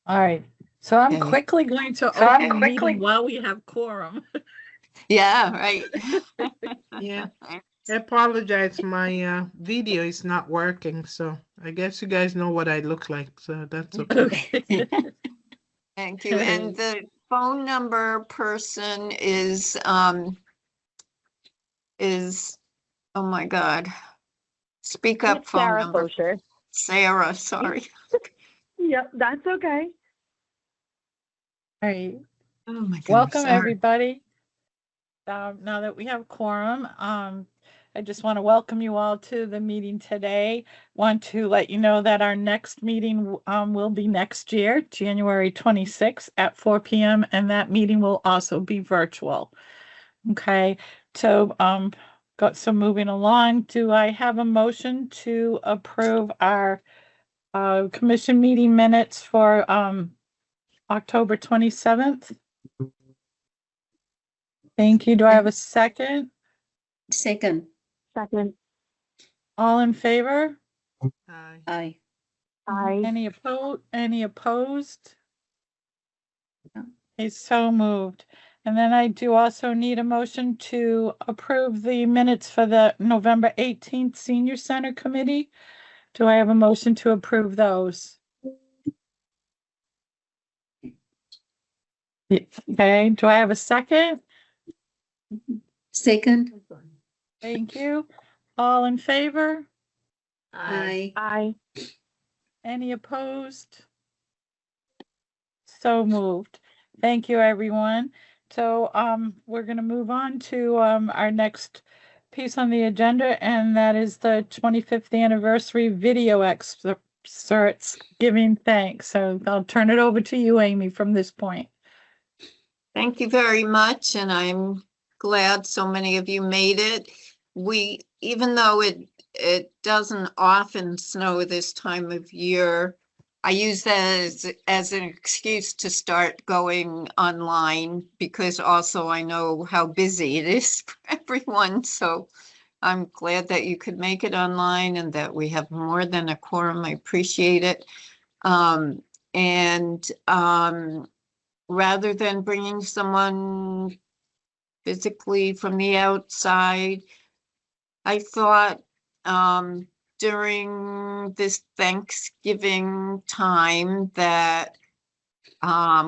All right. So I'm Okay. quickly going to open the meeting while we have quorum. Yeah, right. Yeah. I apologize. My video is not working, so I guess you guys know what I look like, so that's okay. Okay. Thank you. And the phone number person is, oh my God. Speak up It's phone Sarah number. Fosher. Sarah, sorry. Yep, that's okay. All right. Oh my goodness. Welcome, Sorry. everybody. Now that we have quorum, I just want to welcome you all to the meeting today. Want to let you know that our next meeting will be next year, January 26th at 4 p.m. And that meeting will also be virtual. Okay, so moving along, do I have a motion to approve our commission meeting minutes for October 27th? Thank you. Do I have a second? Second. Second. All in favor? Hi. Aye. Aye. Any opposed? No. Okay, so moved. And then I do also need a motion to approve the minutes for the November 18th Senior Center Committee. Do I have a motion to approve those? Okay, do I have a second? Second. Thank you. All in favor? Aye. Aye. Any opposed? So moved. Thank you, everyone. So we're going to move on to our next piece on the agenda, and that is the 25th anniversary video excerpts giving thanks. So I'll turn it over to you, Amy, from this point. Thank you very much, and I'm glad so many of you made it. Even though it doesn't often snow this time of year, I use that as an excuse to start going online, because also I know how busy it is for everyone. So I'm glad that you could make it online and that we have more than a quorum. I appreciate it. Rather than bringing someone physically from the outside, I thought during this Thanksgiving time that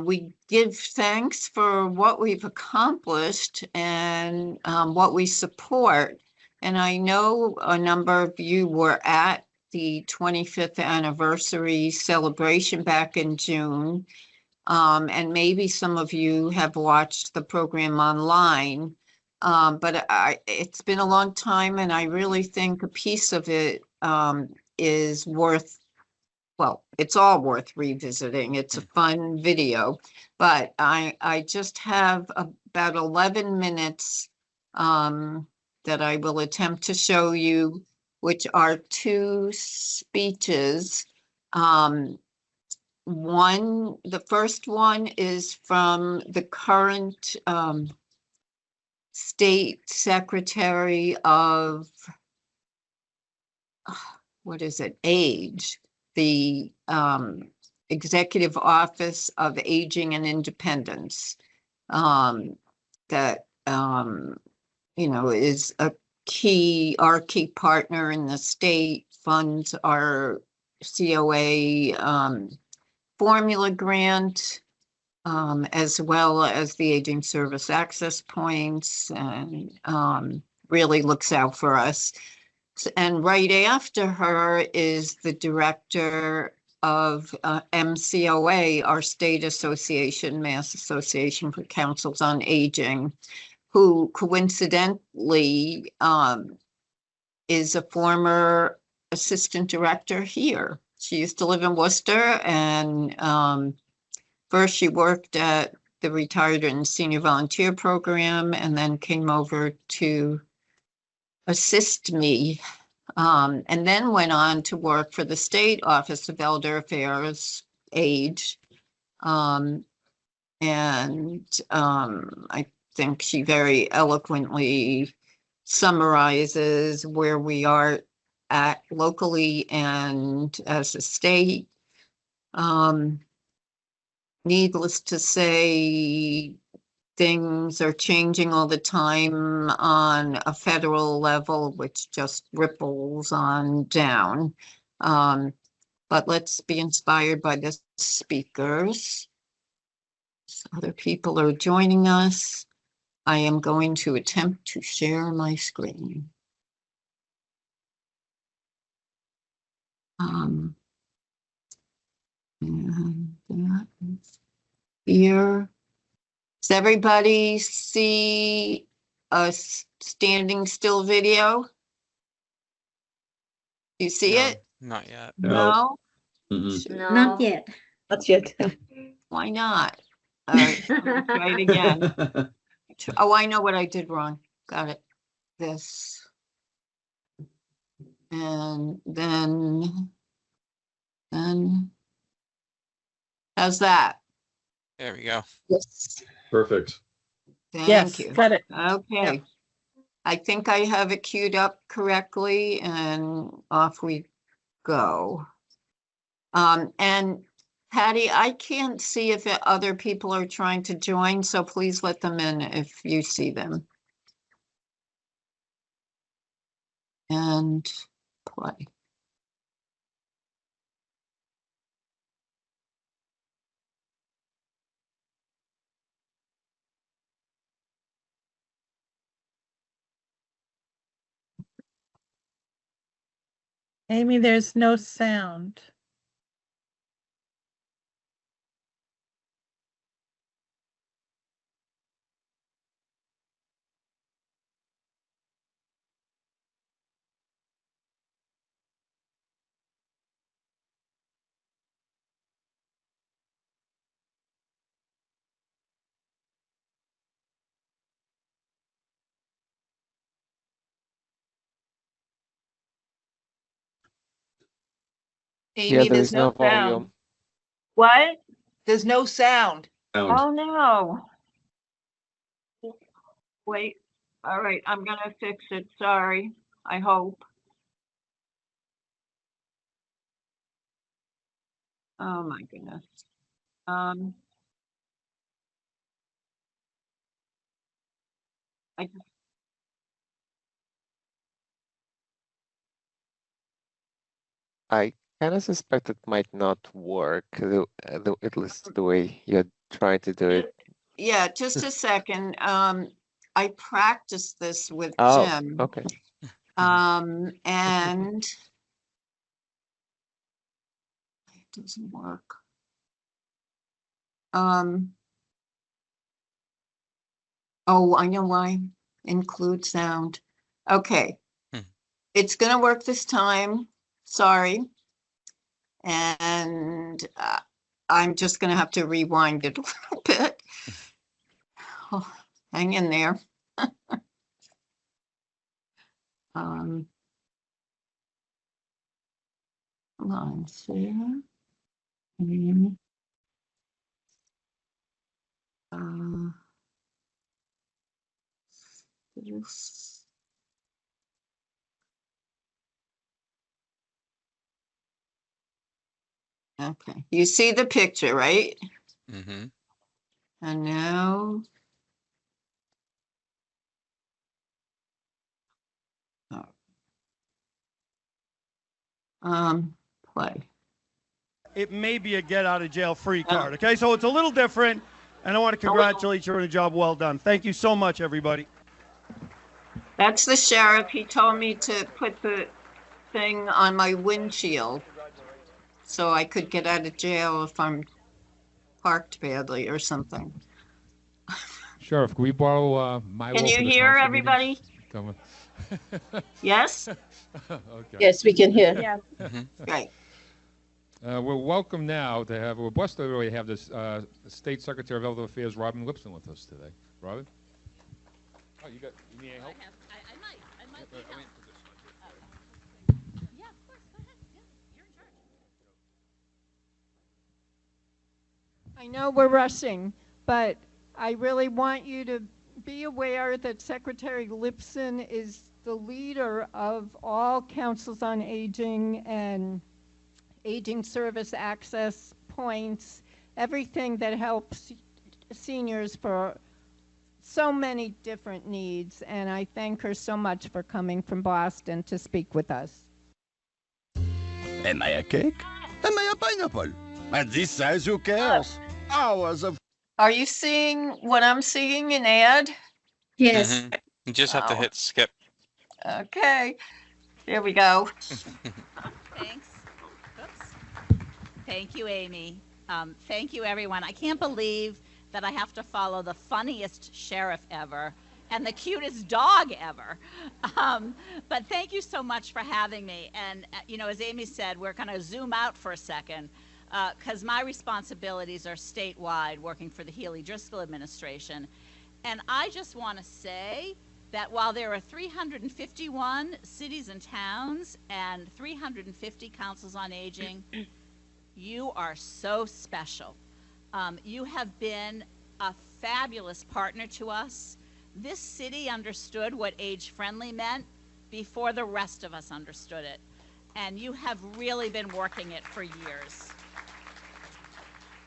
we give thanks for what we've accomplished and what we support. And I know a number of you were at the 25th anniversary celebration back in June. And maybe some of you have watched the program online. But it's been a long time, and I really think a piece of it is worth, well, it's all worth revisiting. It's a fun video, but I just have about 11 minutes that I will attempt to show you, which are two speeches. The first one is from the current State Secretary of, what is it, AGE, the Executive Office of Aging and Independence, that, is our key partner in the state, funds our COA formula grant, as well as the Aging Service Access Points, and really looks out for us. And right after her is the director of MCOA, our state association, Mass Association for Councils on Aging, who coincidentally is a former assistant director here. She used to live in Worcester, and first she worked at the Retired and Senior Volunteer Program, and then came over to assist me, and then went on to work for the State Office of Elder Affairs, AGE. I think she very eloquently summarizes where we are at locally and as a state. needless to say, things are changing all the time on a federal level, which just ripples on down. But let's be inspired by the speakers. Other people are joining us. I am going to attempt to share my screen. And that is here. Does everybody see a standing still video? Do you see No, it? not yet. No? Not yet. Not yet. Why not? All right, let's try it again. Oh, I know what I did wrong. Got it. This. And then, how's that? There we go. Yes. Perfect. Thank Yes, you. got it. Okay. I think I have it queued up correctly and off we go. And Patty, I can't see if other people are trying to join, so please let them in if you see them. And play. Amy, there's no sound. Amy, there's no sound. What? There's no sound. Sound. Oh, no. Wait, all right, I'm gonna fix it, sorry, I hope. Oh, my goodness. I just, I kind of suspect it might not work, at least the way you're trying to do it. yeah, just a second, I practiced this with Oh, Jim. okay. And it doesn't work. Oh, I know why. Include sound. Okay. It's gonna work this time. Sorry. And I'm just gonna have to rewind it a little bit. Oh, hang in there. Come on, Sarah. This. Okay, you see the picture, right? Mm-hmm. And now. Play. It may be a get out of jail free card. Okay, so it's a little different, and I want to congratulate you on a job well done. Thank you so much, everybody. That's the sheriff. He told me to put the thing on my windshield so I could get out of jail if I'm parked badly or something. Sheriff, can we borrow my? Can you hear everybody? Yes? Okay. Yes, we can hear. Yes. Great. We're welcome now to have, we're blessed to really have this State Secretary of Elder Affairs, Robin Lipson, with us today. Robin? Oh, you need any help? I might need help. Yeah, of course, go ahead. Yeah, you're in charge. I know we're rushing, but I really want you to be aware that Secretary Lipson is the leader of all councils on aging and aging service access points everything that helps seniors for so many different needs. And I thank her so much for coming from Boston to speak with us. Am I a cake? Am I a pineapple? At this size, who cares? Hours of... Are you seeing what I'm seeing in ad? Yes. Mhm. You just have to Oh. hit skip. Okay, here we go. Thanks. Oops. Thank you, Amy. Thank you, everyone. I can't believe that I have to follow the funniest sheriff ever and the cutest dog ever. But thank you so much for having me. And, as Amy said, we're going to zoom out for a second because my responsibilities are statewide, working for the Healy Driscoll administration. And I just want to say that while there are 351 cities and towns and 350 councils on aging, you are so special. You have been a fabulous partner to us. This city understood what age-friendly meant before the rest of us understood it. And you have really been working it for years.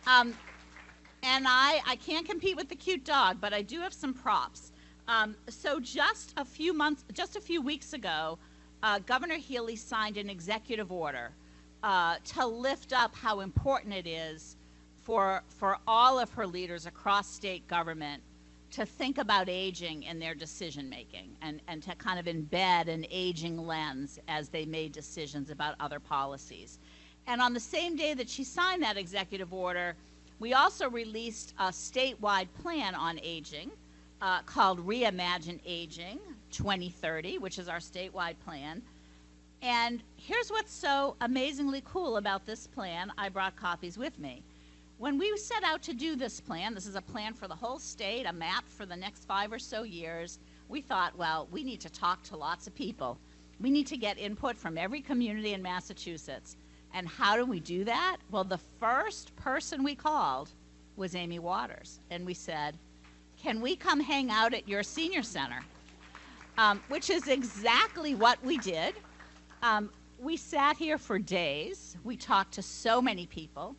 And I can't compete with the cute dog, but I do have some props. So just a few weeks ago, Governor Healy signed an executive order to lift up how important it is for all of her leaders across state government to think about aging in their decision making and to kind of embed an aging lens as they made decisions about other policies. And on the same day that she signed that executive order, we also released a statewide plan on aging called Reimagine Aging 2030, which is our statewide plan. And here's what's so amazingly cool about this plan. I brought copies with me. When we set out to do this plan, this is a plan for the whole state, a map for the next 5 or so years, we thought, well, we need to talk to lots of people. We need to get input from every community in Massachusetts. And how do we do that? Well, the first person we called was Amy Waters. And we said, can we come hang out at your senior center? Which is exactly what we did. We sat here for days. We talked to so many people.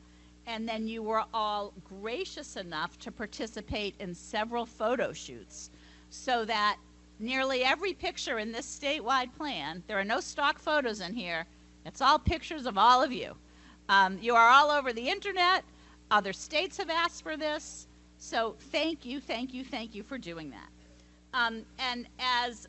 And then you were all gracious enough to participate in several photo shoots so that nearly every picture in this statewide plan, there are no stock photos in here, it's all pictures of all of you. You are all over the internet. Other states have asked for this. So thank you for doing that. And as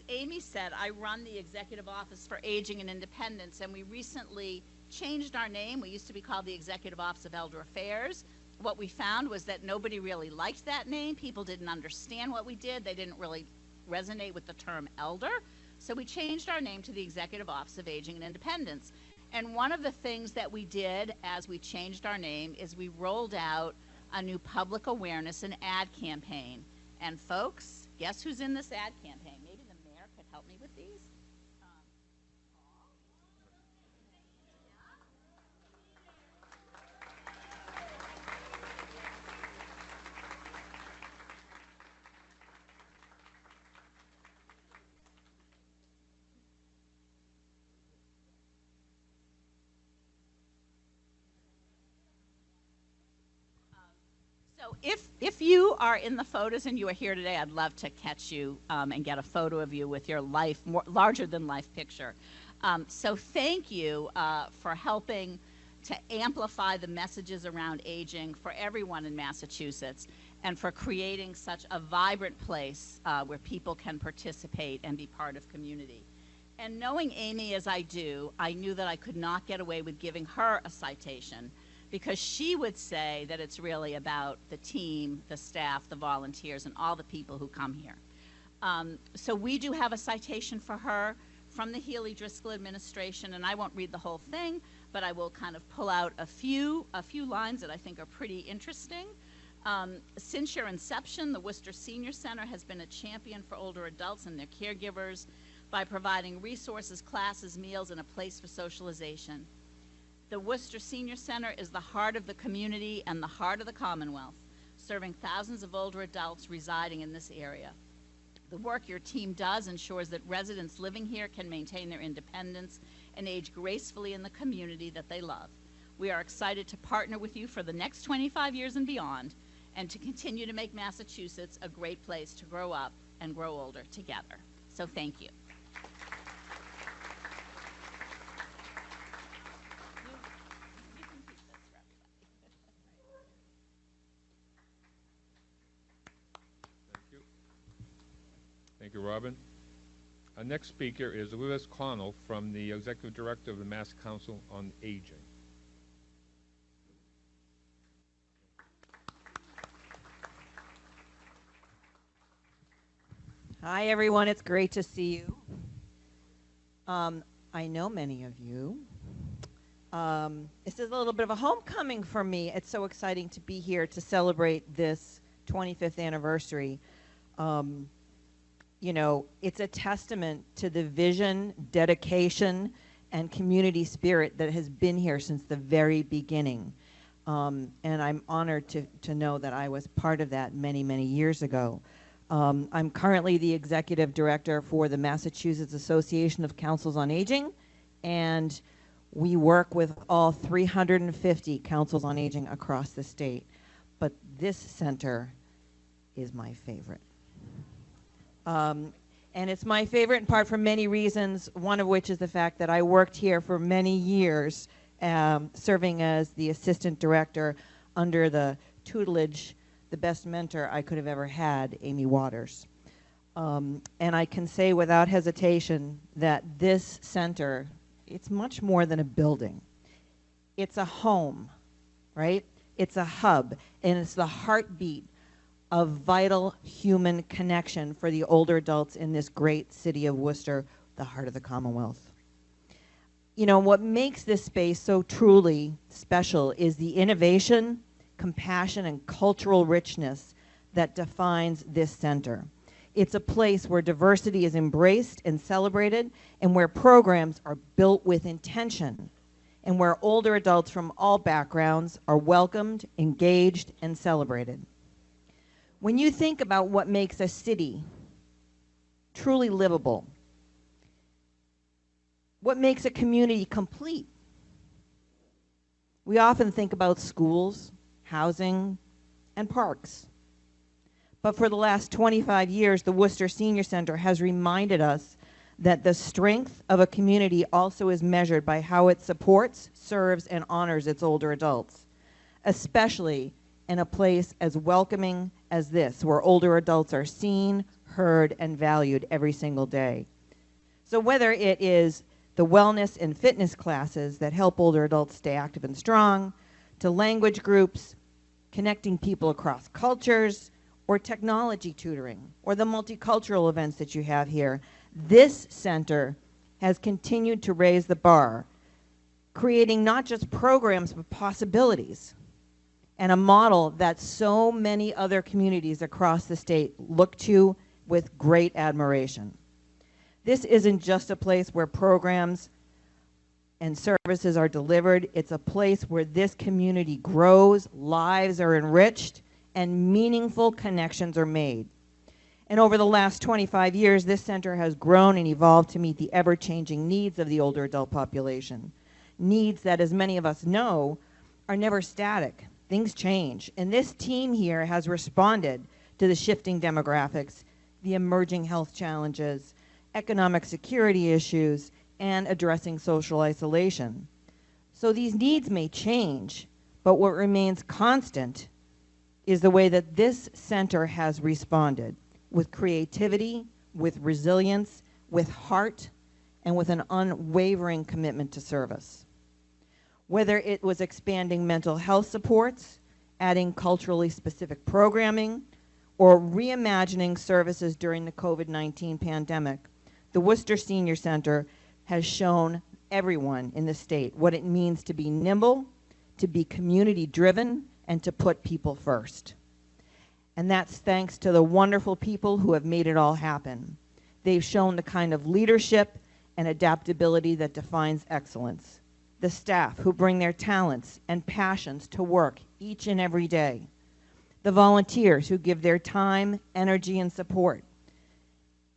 Amy said, I run the Executive Office for Aging and Independence, and we recently changed our name. We used to be called the Executive Office of Elder Affairs. What we found was that nobody really liked that name. People didn't understand what we did. They didn't really resonate with the term elder. So we changed our name to the Executive Office of Aging and Independence. And one of the things that we did as we changed our name is we rolled out a new public awareness and ad campaign. And folks, guess who's in this ad campaign? Maybe the mayor could help me with these. So if you are in the photos and you are here today, I'd love to catch you and get a photo of you with your larger than life picture. So thank you for helping to amplify the messages around aging for everyone in Massachusetts and for creating such a vibrant place where people can participate and be part of community. And knowing Amy as I do, I knew that I could not get away with giving her a citation, because she would say that it's really about the team, the staff, the volunteers, and all the people who come here. So we do have a citation for her from the Healy Driscoll administration, and I won't read the whole thing, but I will kind of pull out a few lines that I think are pretty interesting. Since your inception, the Worcester Senior Center has been a champion for older adults and their caregivers by providing resources, classes, meals, and a place for socialization. The Worcester Senior Center is the heart of the community and the heart of the Commonwealth, serving thousands of older adults residing in this area. The work your team does ensures that residents living here can maintain their independence and age gracefully in the community that they love. We are excited to partner with you for the next 25 years and beyond, and to continue to make Massachusetts a great place to grow up and grow older together. So thank you. Thank you, Robin. Our next speaker is Lewis Connell from the Executive Director of the Mass Council on Aging. Hi, everyone. It's great to see you. I know many of you. This is a little bit of a homecoming for me. It's so exciting to be here to celebrate this 25th anniversary. You know, it's a testament to the vision, dedication, and community spirit that has been here since the very beginning. And I'm honored to know that I was part of that many, many years ago. I'm currently the executive director for the Massachusetts Association of Councils on Aging, and we work with all 350 councils on aging across the state. But this center is my favorite. And it's my favorite in part for many reasons, one of which is the fact that I worked here for many years, serving as the assistant director under the tutelage, the best mentor I could have ever had, Amy Waters. And I can say without hesitation that this center, it's much more than a building. It's a home, right? It's a hub, and it's the heartbeat of vital human connection for the older adults in this great city of Worcester, the heart of the Commonwealth. You know, what makes this space so truly special is the innovation, compassion, and cultural richness that defines this center. It's a place where diversity is embraced and celebrated, and where programs are built with intention, and where older adults from all backgrounds are welcomed, engaged, and celebrated. When you think about what makes a city truly livable, what makes a community complete, we often think about schools, housing, and parks. But for the last 25 years, the Worcester Senior Center has reminded us that the strength of a community also is measured by how it supports, serves, and honors its older adults, especially in a place as welcoming as this, where older adults are seen, heard, and valued every single day. So whether it is the wellness and fitness classes that help older adults stay active and strong, to language groups, connecting people across cultures, or technology tutoring, or the multicultural events that you have here, this center has continued to raise the bar, creating not just programs, but possibilities, and a model that so many other communities across the state look to with great admiration. This isn't just a place where programs and services are delivered. It's a place where this community grows, lives are enriched, and meaningful connections are made. And over the last 25 years, this center has grown and evolved to meet the ever-changing needs of the older adult population. Needs that, as many of us know, are never static. Things change, and this team here has responded to the shifting demographics, the emerging health challenges, economic security issues, and addressing social isolation. So these needs may change, but what remains constant is the way that this center has responded, with creativity, with resilience, with heart, and with an unwavering commitment to service. Whether it was expanding mental health supports, adding culturally specific programming, or reimagining services during the COVID-19 pandemic, the Worcester Senior Center has shown everyone in the state what it means to be nimble, to be community-driven, and to put people first. And that's thanks to the wonderful people who have made it all happen. They've shown the kind of leadership and adaptability that defines excellence. The staff who bring their talents and passions to work each and every day. The volunteers who give their time, energy, and support.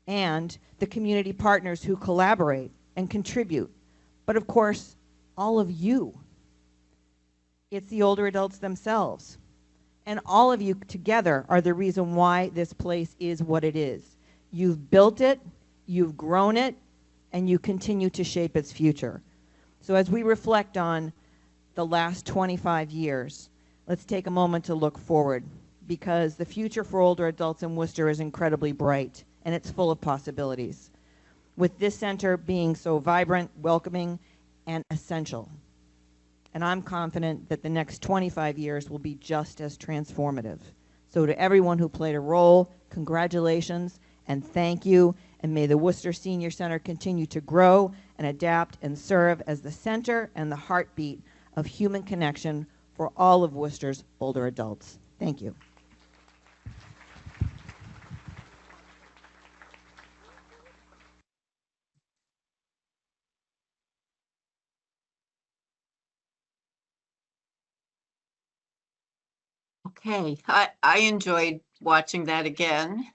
And the community partners who collaborate and contribute. But of course, all of you. It's the older adults themselves. And all of you together are the reason why this place is what it is. You've built it, you've grown it, and you continue to shape its future. So as we reflect on the last 25 years, let's take a moment to look forward, because the future for older adults in Worcester is incredibly bright, and it's full of possibilities, with this center being so vibrant, welcoming, and essential. And I'm confident that the next 25 years will be just as transformative. So to everyone who played a role, congratulations and thank you, and may the Worcester Senior Center continue to grow and adapt and serve as the center and the heartbeat of human connection for all of Worcester's older adults. Thank you. Okay, I enjoyed watching that again.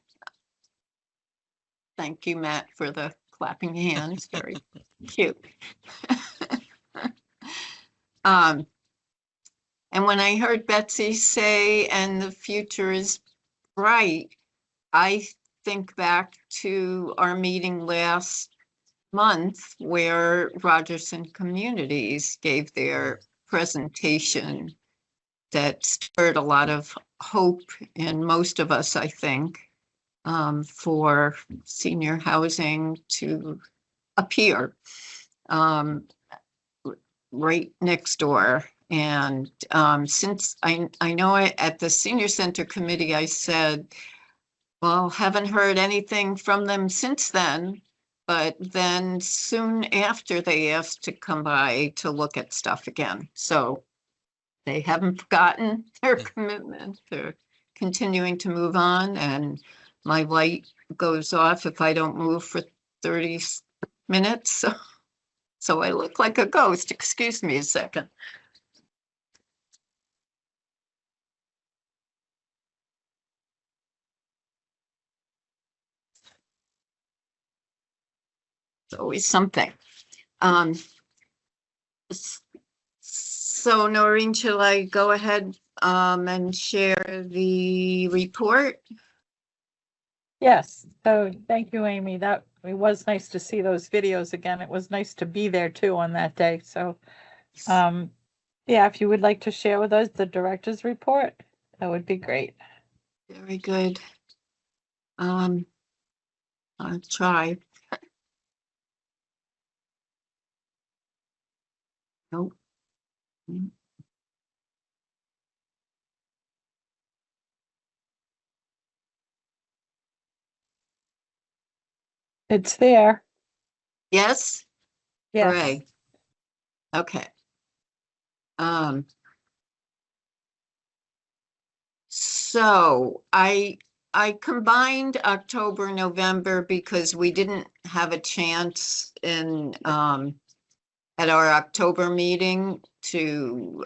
Thank you, Matt, for the clapping hands. Very cute. And when I heard Betsy say, and the future is bright, I think back to our meeting last month where Rogerson Communities gave their presentation that stirred a lot of hope in most of us, I think, for senior housing to appear right next door. And since I know at the Senior Center Committee, I said, well, haven't heard anything from them since then. But then soon after, they asked to come by to look at stuff again. So they haven't forgotten their commitment. They're continuing to move on, and my light goes off if I don't move for 30 minutes. So I look like a ghost. Excuse me a second. It's always something. So Noreen, shall I go ahead and share the report? Yes, so thank you, Amy. That it was nice to see those videos again. It was nice to be there too on that day. So yeah, if you would like to share with us the director's report, that would be great. Very good. I'll try. Nope. It's there. Yes? Yes. Hooray. Okay. So I combined October, November because we didn't have a chance in at our October meeting to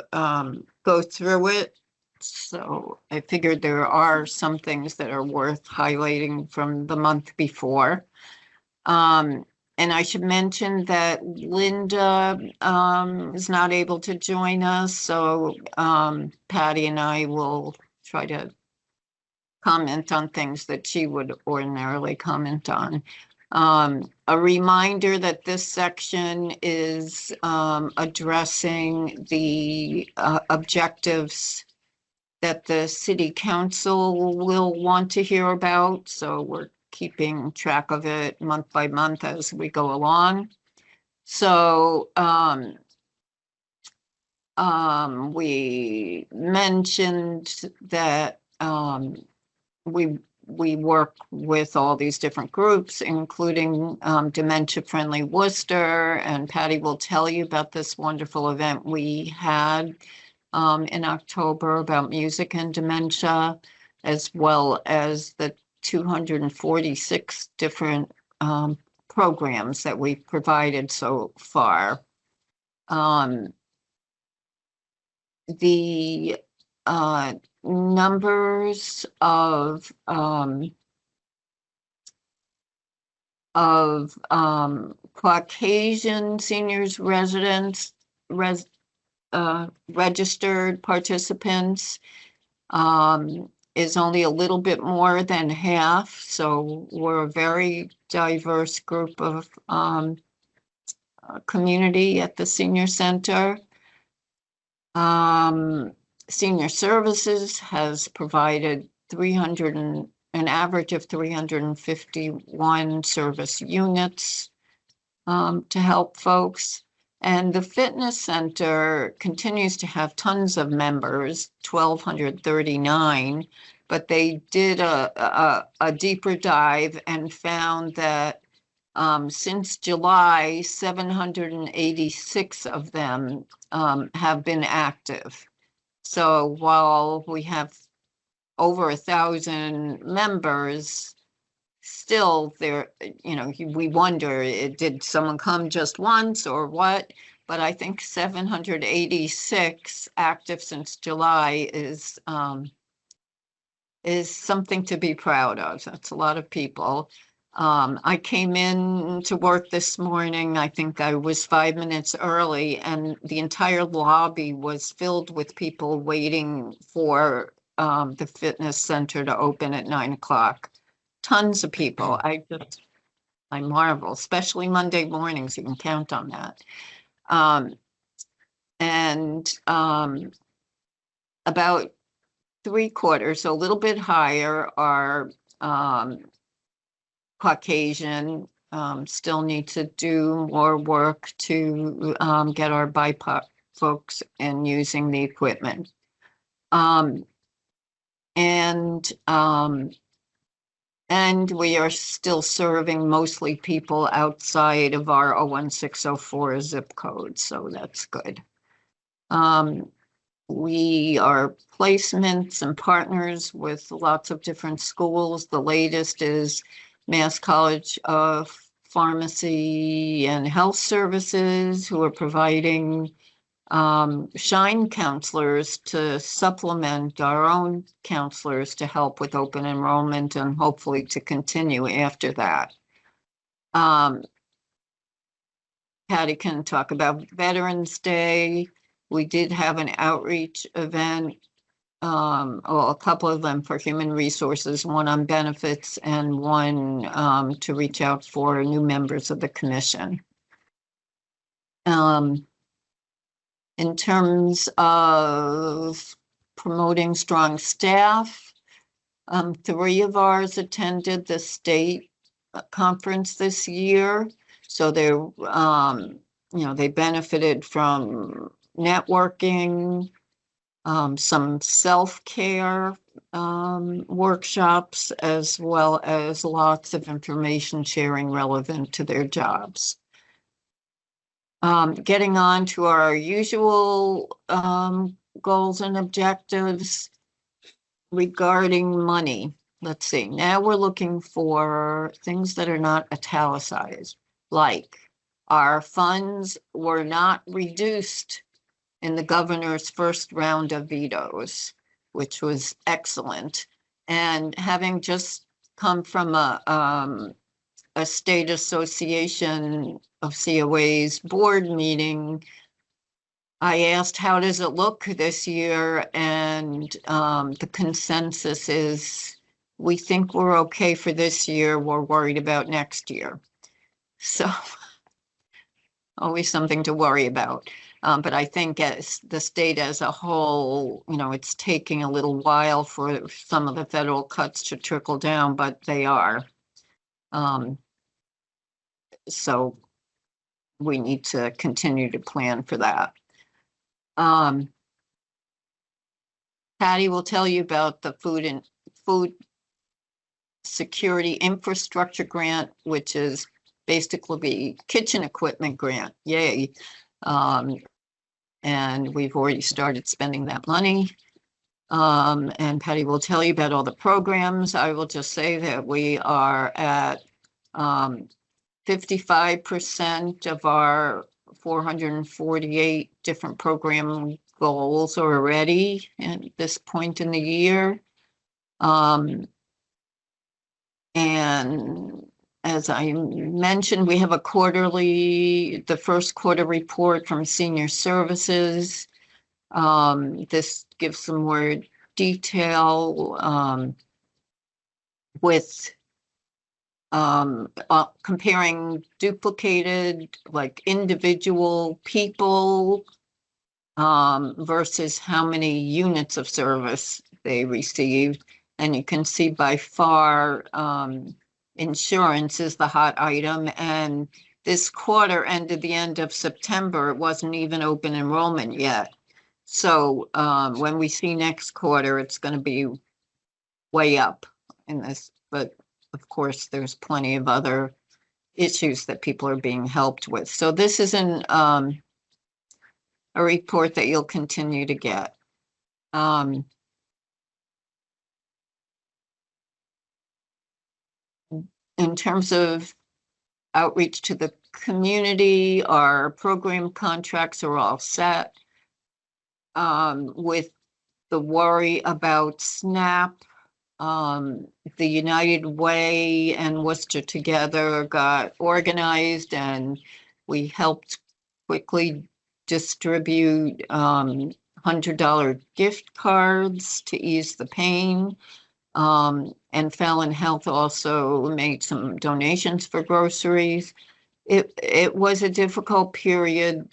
go through it. So I figured there are some things that are worth highlighting from the month before. And I should mention that Linda is not able to join us, so Patty and I will try to comment on things that she would ordinarily comment on. A reminder that this section is addressing the objectives that the city council will want to hear about. So we're keeping track of it month by month as we go along. So we mentioned that we work with all these different groups, including Dementia Friendly Worcester, and Patty will tell you about this wonderful event we had in October about music and dementia, as well as the 246 different programs that we've provided so far. The numbers of Caucasian seniors residents registered participants is only a little bit more than half. So we're a very diverse group of community at the senior center. Senior Services has provided an average of 351 service units to help folks. And the fitness center continues to have tons of members, 1,239, but they did a deeper dive and found that since July, 786 of them have been active. So while we have over 1,000 members, still there, we wonder, did someone come just once or what? But I think 786 active since July is something to be proud of. That's a lot of people. I came in to work this morning. I think I was 5 minutes early, and the entire lobby was filled with people waiting for the fitness center to open at 9 o'clock. Tons of people. I marvel, especially Monday mornings. You can count on that. About 3/4, so a little bit higher, are Caucasian. Still need to do more work to get our BIPOC folks in using the equipment. And we are still serving mostly people outside of our 01604 zip code, so that's good. We are placements and partners with lots of different schools. The latest is Mass College of Pharmacy and Health Services, who are providing SHINE counselors to supplement our own counselors to help with open enrollment and hopefully to continue after that. Patty can talk about Veterans Day. We did have an outreach event, a couple of them for human resources, one on benefits and one to reach out for new members of the commission. In terms of promoting strong staff, 3 of ours attended the state conference this year. So they're, they benefited from networking, some self-care workshops, as well as lots of information sharing relevant to their jobs. Getting on to our usual goals and objectives regarding money. Let's see, now we're looking for things that are not italicized, like our funds were not reduced in the governor's first round of vetoes, which was excellent. And having just come from a state association of COA's board meeting, I asked, how does it look this year? And the consensus is, we think we're okay for this year. We're worried about next year. So always something to worry about. But I think as the state as a whole, it's taking a little while for some of the federal cuts to trickle down, but they are. So we need to continue to plan for that. Patty will tell you about the food security infrastructure grant, which is basically kitchen equipment grant. Yay. And we've already started spending that money. And Patty will tell you about all the programs. I will just say that we are at 55% of our 448 different program goals already at this point in the year. And as I mentioned, we have the first quarter report from Senior Services. This gives some more detail with comparing duplicated, like individual people versus how many units of service they received. And you can see by far insurance is the hot item. And this quarter ended the end of September. It wasn't even open enrollment yet. So when we see next quarter, it's going to be way up in this. But of course, there's plenty of other issues that people are being helped with. So this is a report that you'll continue to get. In terms of outreach to the community, our program contracts are all set. With the worry about SNAP, the United Way and Worcester Together got organized, and we helped quickly distribute $100 gift cards to ease the pain. And Fallon Health also made some donations for groceries. It was a difficult period,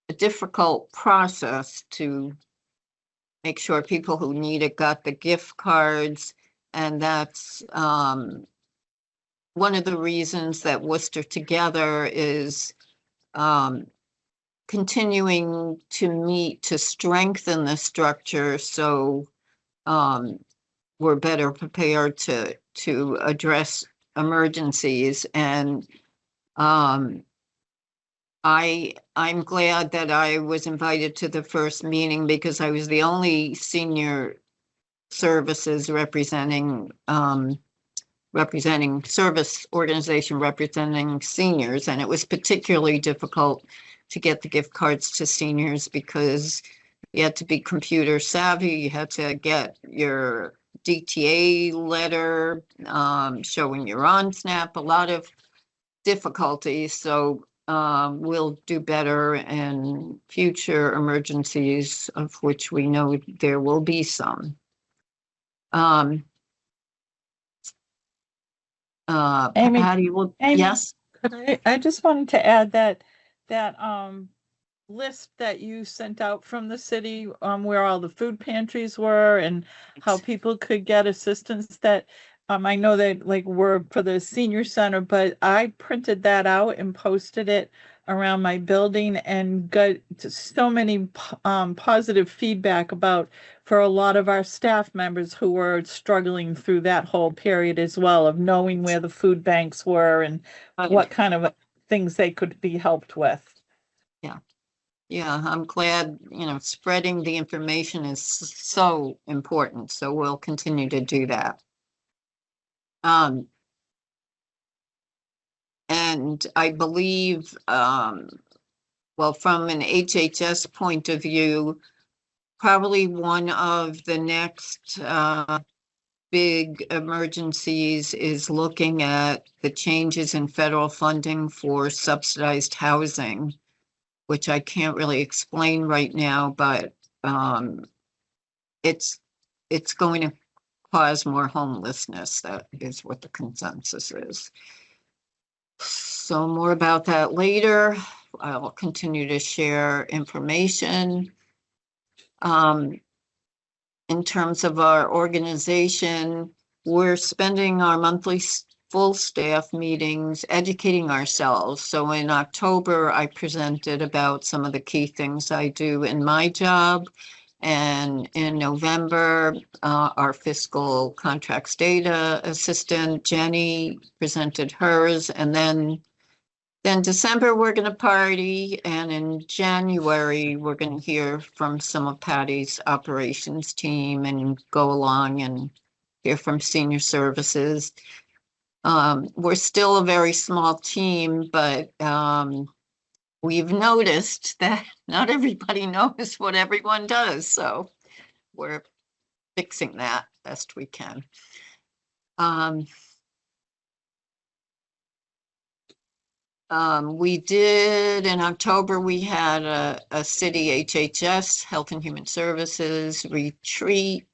a difficult process to make sure people who need it got the gift cards. And that's one of the reasons that Worcester Together is continuing to meet to strengthen the structure, so we're better prepared to address emergencies. And I'm glad that I was invited to the first meeting, because I was the only senior services representing service organization representing seniors. And it was particularly difficult to get the gift cards to seniors because you had to be computer savvy. You had to get your DTA letter showing you're on SNAP, a lot of difficulties. So we'll do better in future emergencies, of which we know there will be some. Amy, Patty, Amy, yes? I just wanted to add that list that you sent out from the city, where all the food pantries were and how people could get assistance, that I know that like were for the senior center, but I printed that out and posted it around my building and got so many positive feedback about for a lot of our staff members who were struggling through that whole period as well, of knowing where the food banks were and what kind of things they could be helped with. Yeah, I'm glad, spreading the information is so important. So we'll continue to do that. And I believe, well, from an HHS point of view, probably one of the next big emergencies is looking at the changes in federal funding for subsidized housing, which I can't really explain right now, but it's going to cause more homelessness. That is what the consensus is. So more about that later. I'll continue to share information. In terms of our organization, we're spending our monthly full staff meetings educating ourselves. So in October, I presented about some of the key things I do in my job. And in November, our fiscal contracts data assistant, Jenny, presented hers. And then December, we're going to party. And in January, we're going to hear from some of Patty's operations team and go along and hear from senior services. We're still a very small team, but we've noticed that not everybody knows what everyone does. So we're fixing that best we can. We did, in October, we had a city HHS, Health and Human Services retreat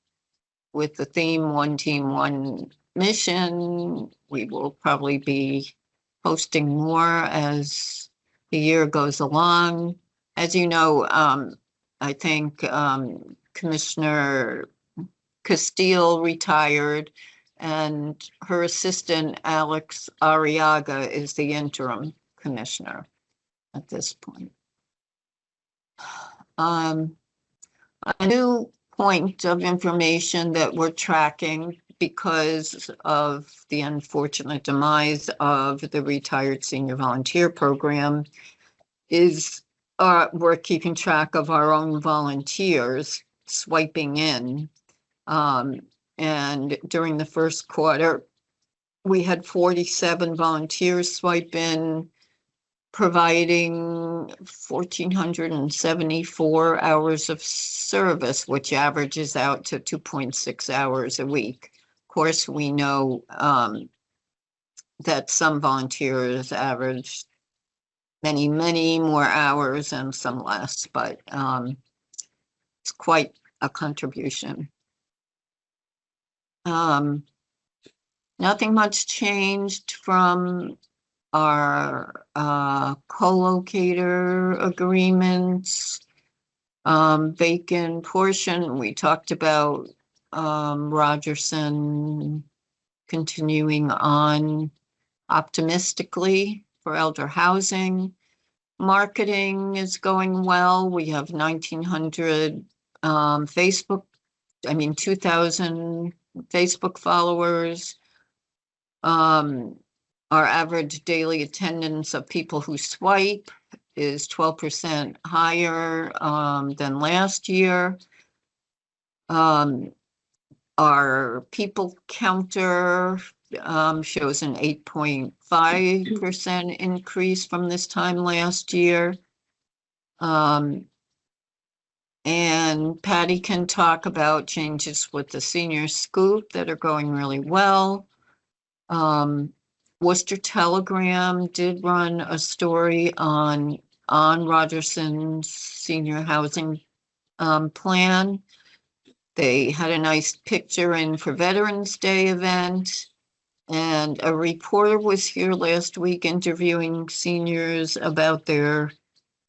with the theme One Team, One Mission. We will probably be hosting more as the year goes along. As you know, I think Commissioner Castile retired, and her assistant, Alex Arriaga, is the interim commissioner at this point. A new point of information that we're tracking because of the unfortunate demise of the retired senior volunteer program is we're keeping track of our own volunteers swiping in. And during the first quarter, we had 47 volunteers swipe in, providing 1,474 hours of service, which averages out to 2.6 hours a week. Of course, we know that some volunteers average many, many more hours and some less, but it's quite a contribution. Nothing much changed from our co-locator agreements. Vacant portion, we talked about Rogerson continuing on optimistically for elder housing. Marketing is going well. We have 1,900 2,000 Facebook followers. Our average daily attendance of people who swipe is 12% higher than last year. Our people counter shows an 8.5% increase from this time last year. And Patty can talk about changes with the senior scoop that are going really well. Worcester Telegram did run a story on Rogerson's senior housing plan. They had a nice picture in for Veterans Day event. And a reporter was here last week interviewing seniors about their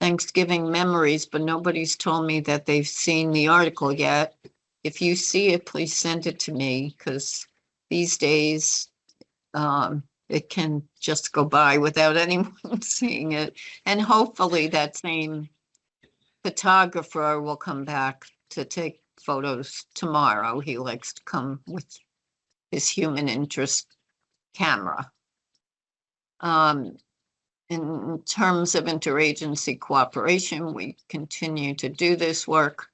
Thanksgiving memories, but nobody's told me that they've seen the article yet. If you see it, please send it to me, because these days it can just go by without anyone seeing it. And hopefully that same photographer will come back to take photos tomorrow. He likes to come with his human interest camera. In terms of interagency cooperation, we continue to do this work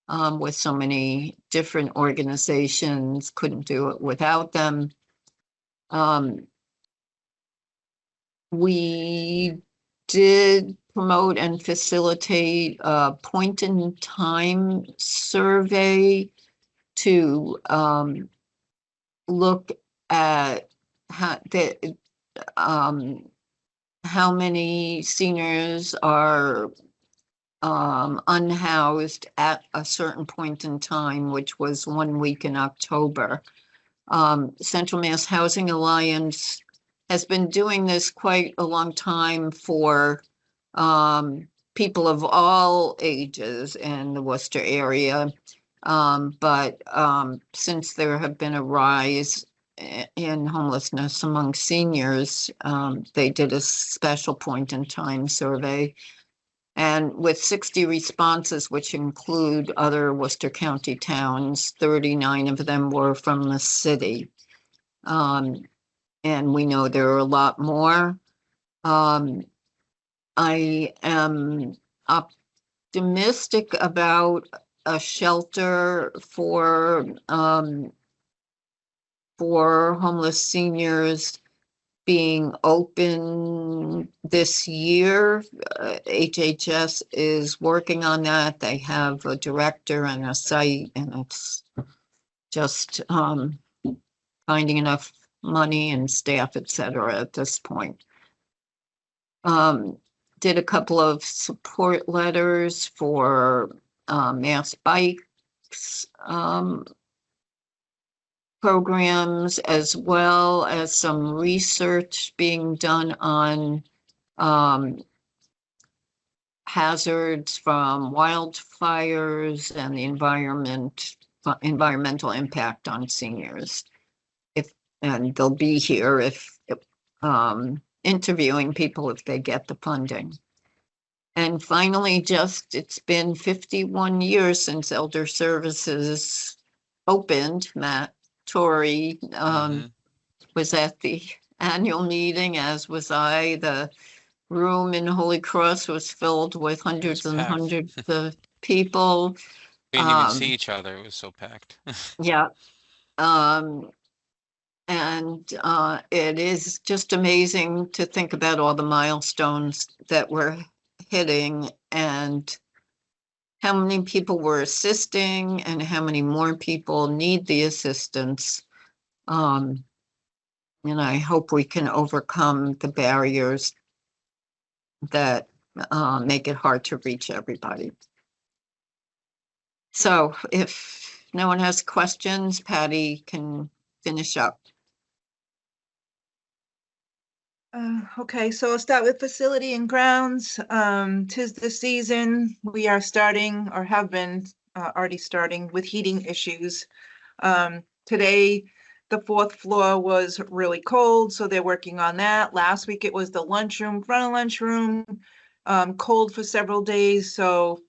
with so many different organizations, couldn't do it without them. We did promote and facilitate a point-in-time survey to look at how many seniors are unhoused at a certain point in time, which was 1 week in October. Central Mass Housing Alliance has been doing this quite a long time for people of all ages in the Worcester area. But since there have been a rise in homelessness among seniors, they did a special point-in-time survey. And with 60 responses, which include other Worcester County towns, 39 of them were from the city. And we know there are a lot more. I am optimistic about a shelter for homeless seniors being open this year. HHS is working on that. They have a director and a site, and it's just finding enough money and staff, et cetera, at this point. did a couple of support letters for mass bikes programs, as well as some research being done on hazards from wildfires and the environmental impact on seniors. And they'll be here if interviewing people if they get the funding. And finally, it's been 51 years since Elder Services opened. Matt Torrey was at the annual meeting, as was I. The room in Holy Cross was filled with hundreds and hundreds of people. We didn't even see each other. It was so packed. Yeah. And it is just amazing to think about all the milestones that we're hitting and how many people were assisting and how many more people need the assistance. And I hope we can overcome the barriers that make it hard to reach everybody. So if no one has questions, Patty can finish up. Okay, so I'll start with facility and grounds. 'Tis the season. We are starting, or have been already starting, with heating issues. Today, the 4th floor was really cold, so they're working on that. Last week, it was the lunchroom, front of lunchroom, cold for several days. So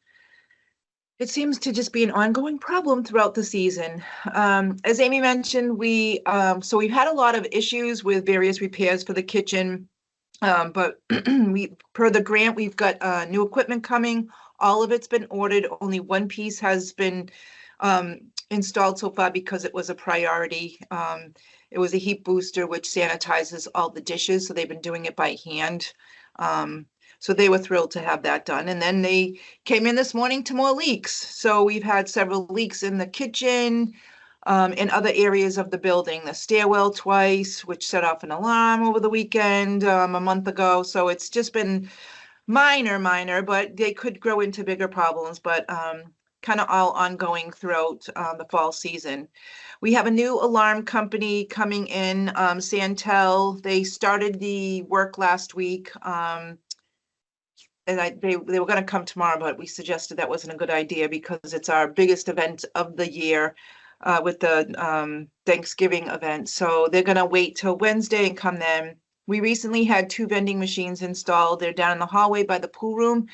it seems to just be an ongoing problem throughout the season. As Amy mentioned, we've had a lot of issues with various repairs for the kitchen. But per the grant, we've got new equipment coming. All of it's been ordered. Only one piece has been installed so far because it was a priority. It was a heat booster, which sanitizes all the dishes. So they've been doing it by hand. So they were thrilled to have that done. And then they came in this morning to more leaks. So we've had several leaks in the kitchen, in other areas of the building, the stairwell twice, which set off an alarm over the weekend, a month ago. So it's just been minor, but they could grow into bigger problems, but kind of all ongoing throughout the fall season. We have a new alarm company coming in, Santel. They started the work last week. And they were going to come tomorrow, but we suggested that wasn't a good idea because it's our biggest event of the year with the Thanksgiving event. So they're going to wait till Wednesday and come then. We recently had 2 vending machines installed. They're down in the hallway by the pool room.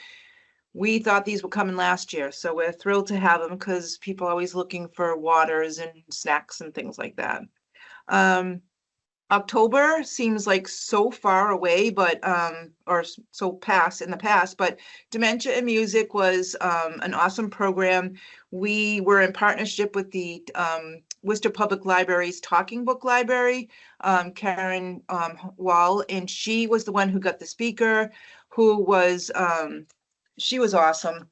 We thought these were coming last year, so we're thrilled to have them because people are always looking for waters and snacks and things like that. October seems like so far away, but or so past in the past, but Dementia and Music was an awesome program. We were in partnership with the Worcester Public Library's Talking Book Library, Karen Wall, and she was the one who got the speaker, who was she was awesome.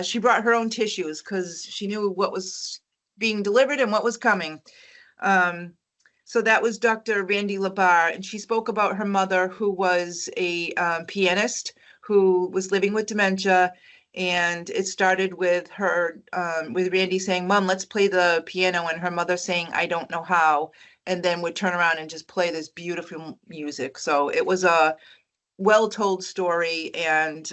She brought her own tissues because she knew what was being delivered and what was coming. So that was Dr. Randy Labar, and she spoke about her mother, who was a pianist who was living with dementia. And it started with her, with Randy saying, "Mom, let's play the piano," and her mother saying, "I don't know how," and then would turn around and just play this beautiful music. So it was a well-told story, and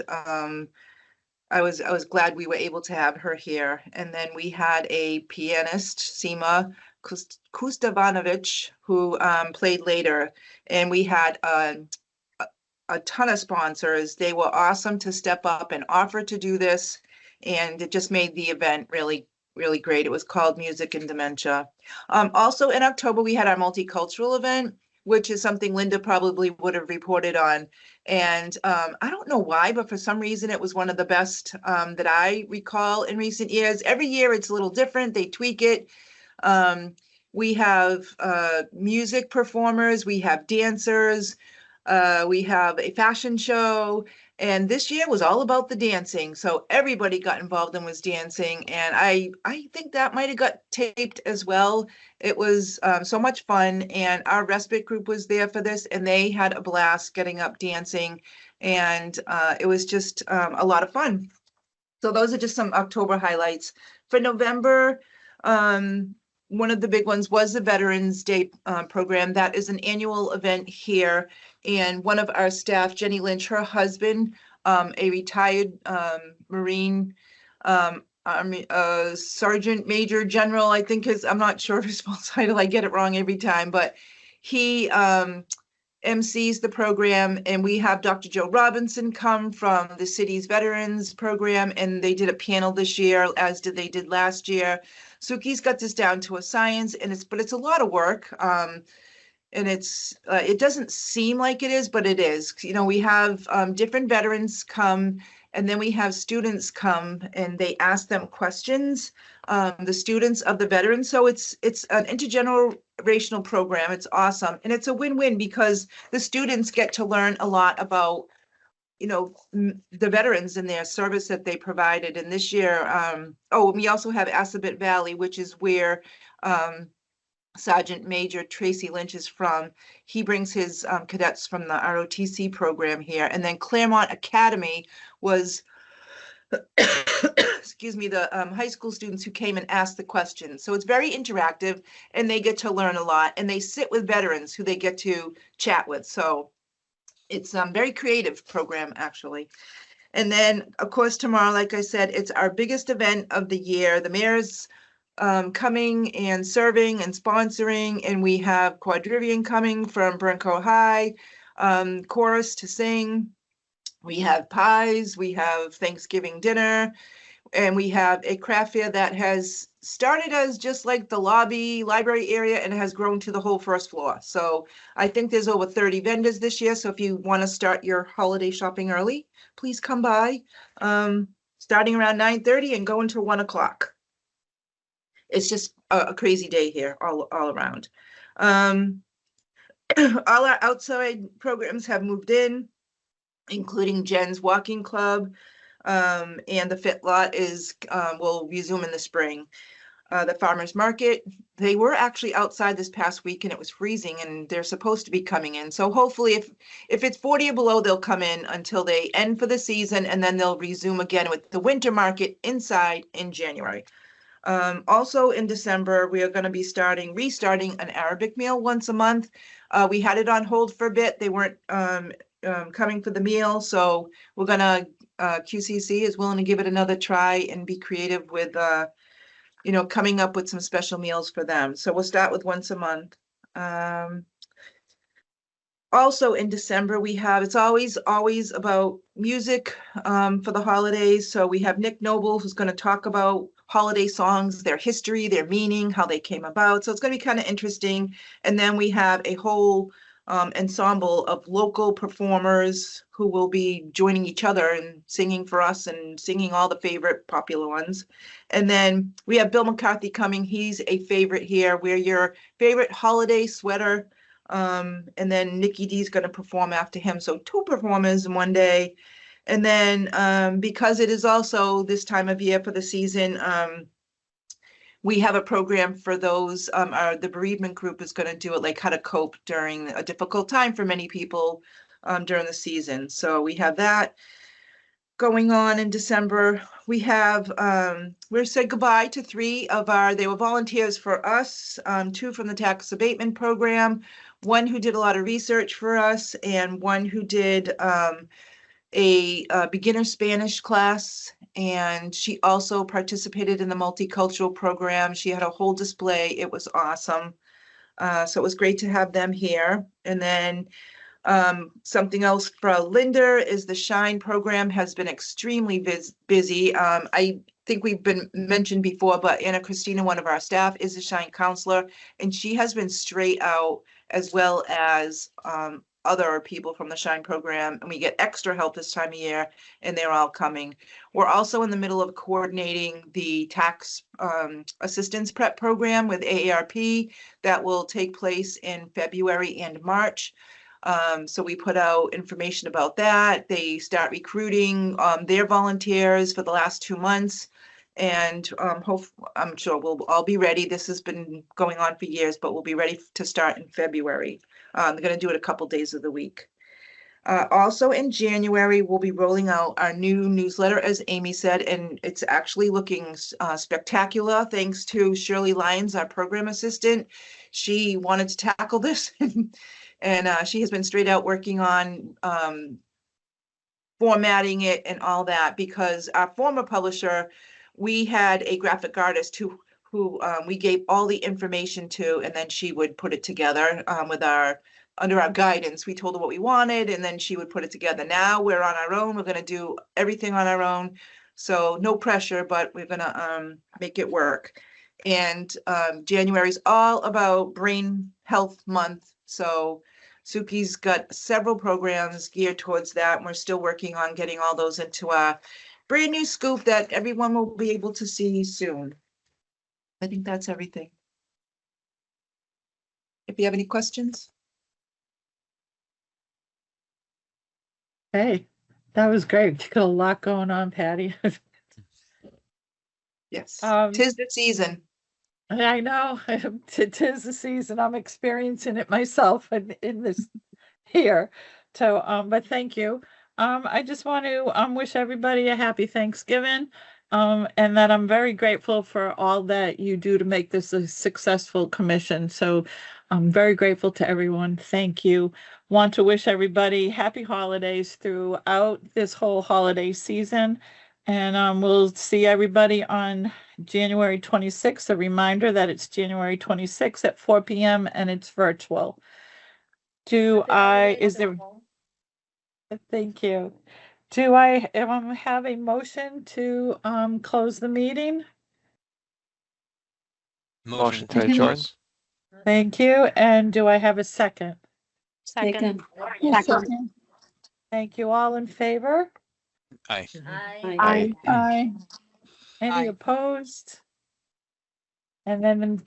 I was glad we were able to have her here. And then we had a pianist, Sima Kustavanovich, who played later, and we had a ton of sponsors. They were awesome to step up and offer to do this, and it just made the event really, really great. It was called Music and Dementia. Also in October, we had our multicultural event, which is something Linda probably would have reported on. And I don't know why, but for some reason, it was one of the best that I recall in recent years. Every year, it's a little different. They tweak it. We have music performers, we have dancers, we have a fashion show, And this year was all about the dancing. So everybody got involved and was dancing. And I think that might have got taped as well. It was so much fun. And our respite group was there for this, and they had a blast getting up dancing. And it was just a lot of fun. So those are just some October highlights. For November, one of the big ones was the Veterans Day program. That is an annual event here. And one of our staff, Jenny Lynch, her husband, a retired Marine Sergeant Major General, I think I'm not sure of his full title. I get it wrong every time, but he MCs the program, and we have Dr. Joe Robinson come from the city's veterans program, and they did a panel this year, as they did last year. Suki's got this down to a science, and it's a lot of work. And it doesn't seem like it is, but it is. You know, we have different veterans come, and then we have students come, and they ask them questions, the students of the veterans. So it's an intergenerational program. It's awesome. And it's a win-win because the students get to learn a lot about, you know, the veterans and their service that they provided. And this year, we also have Assabet Valley, which is where Sergeant Major Tracy Lynch is from. He brings his cadets from the ROTC program here. And then Claremont Academy was, excuse me, the high school students who came and asked the questions. So it's very interactive, and they get to learn a lot, and they sit with veterans who they get to chat with. So it's a very creative program, actually. And then, of course, tomorrow, like I said, it's our biggest event of the year. The mayor's coming and serving and sponsoring, and we have Quadrivian coming from Bronco High, chorus to sing. We have pies, we have Thanksgiving dinner, and we have a craft fair that has started as just like the library area, and has grown to the whole first floor. So I think there's over 30 vendors this year. So if you want to start your holiday shopping early, please come by, starting around 9:30 and go until 1 o'clock. It's just a crazy day here all around. All our outside programs have moved in, including Jen's Walking Club, and the Fit Lot will resume in the spring. The farmers market, they were actually outside this past week, and it was freezing, and they're supposed to be coming in. So hopefully if it's 40 or below, they'll come in until they end for the season, and then they'll resume again with the winter market inside in January. Also in December, we are going to be restarting an Arabic meal once a month. We had it on hold for a bit. They weren't coming for the meal. So we're going to, QCC is willing to give it another try and be creative with, coming up with some special meals for them. So we'll start with once a month. Also in December, it's always about music for the holidays. So we have Nick Noble, who's going to talk about holiday songs, their history, their meaning, how they came about. So it's going to be kind of interesting. And then we have a whole ensemble of local performers who will be joining each other and singing for us and singing all the favorite popular ones. And then we have Bill McCarthy coming. He's a favorite here. Wear your favorite holiday sweater. And then Nikki D is going to perform after him. So 2 performers in one day. And then because it is also this time of year for the season, we have a program for those, the bereavement group is going to do it, like how to cope during a difficult time for many people during the season. So we have that going on in December. We have, we said goodbye to 3 of they were volunteers for us, 2 from the tax abatement program, 1 who did a lot of research for us, and 1 who did a beginner Spanish class, and she also participated in the multicultural program. She had a whole display. It was awesome. So it was great to have them here. And then something else for Linda is the Shine program has been extremely busy. I think we've been mentioned before, but Anna Christina, one of our staff, is a Shine counselor, and she has been straight out, as well as other people from the Shine program, and we get extra help this time of year, and they're all coming. We're also in the middle of coordinating the tax assistance prep program with AARP that will take place in February and March. So we put out information about that. They start recruiting their volunteers for the last 2 months. And I'm sure we'll all be ready. This has been going on for years, but we'll be ready to start in February. They're going to do it a couple days of the week. Also in January, we'll be rolling out our new newsletter, as Amy said, and it's actually looking spectacular. Thanks to Shirley Lyons, our program assistant. She wanted to tackle this and she has been straight out working on formatting it and all that, because our former publisher, we had a graphic artist who we gave all the information to, and then she would put it together under our guidance. We told her what we wanted, and then she would put it together. Now we're on our own. We're going to do everything on our own. So no pressure, but we're going to make it work. And January is all about Brain Health Month. So Suki's got several programs geared towards that. And we're still working on getting all those into a brand new scoop that everyone will be able to see soon. I think that's everything. If you have any questions. Hey, that was great. You got a lot going on, Patty. Yes, 'tis the season. I know. Tis the season. I'm experiencing it myself in this here. So, but thank you. I just want to wish everybody a happy Thanksgiving. And that I'm very grateful for all that you do to make this a successful commission. So I'm very grateful to everyone. Thank you. Want to wish everybody happy holidays throughout this whole holiday season. And we'll see everybody on January 26th. A reminder that it's January 26th at 4 p.m. and it's virtual. Is there? Thank you. Do I have a motion to close the meeting? Motion to adjourn. Thank you. And do I have a second? Second. Thank you. All in favor? Aye. Aye. Aye. Any opposed? And then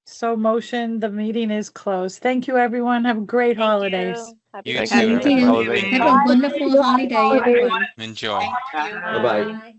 so motion, the meeting is closed. Thank you, everyone. Have great holidays. You Thank too. you. Happy holidays. Have a wonderful holiday, everyone. Enjoy. Bye-bye.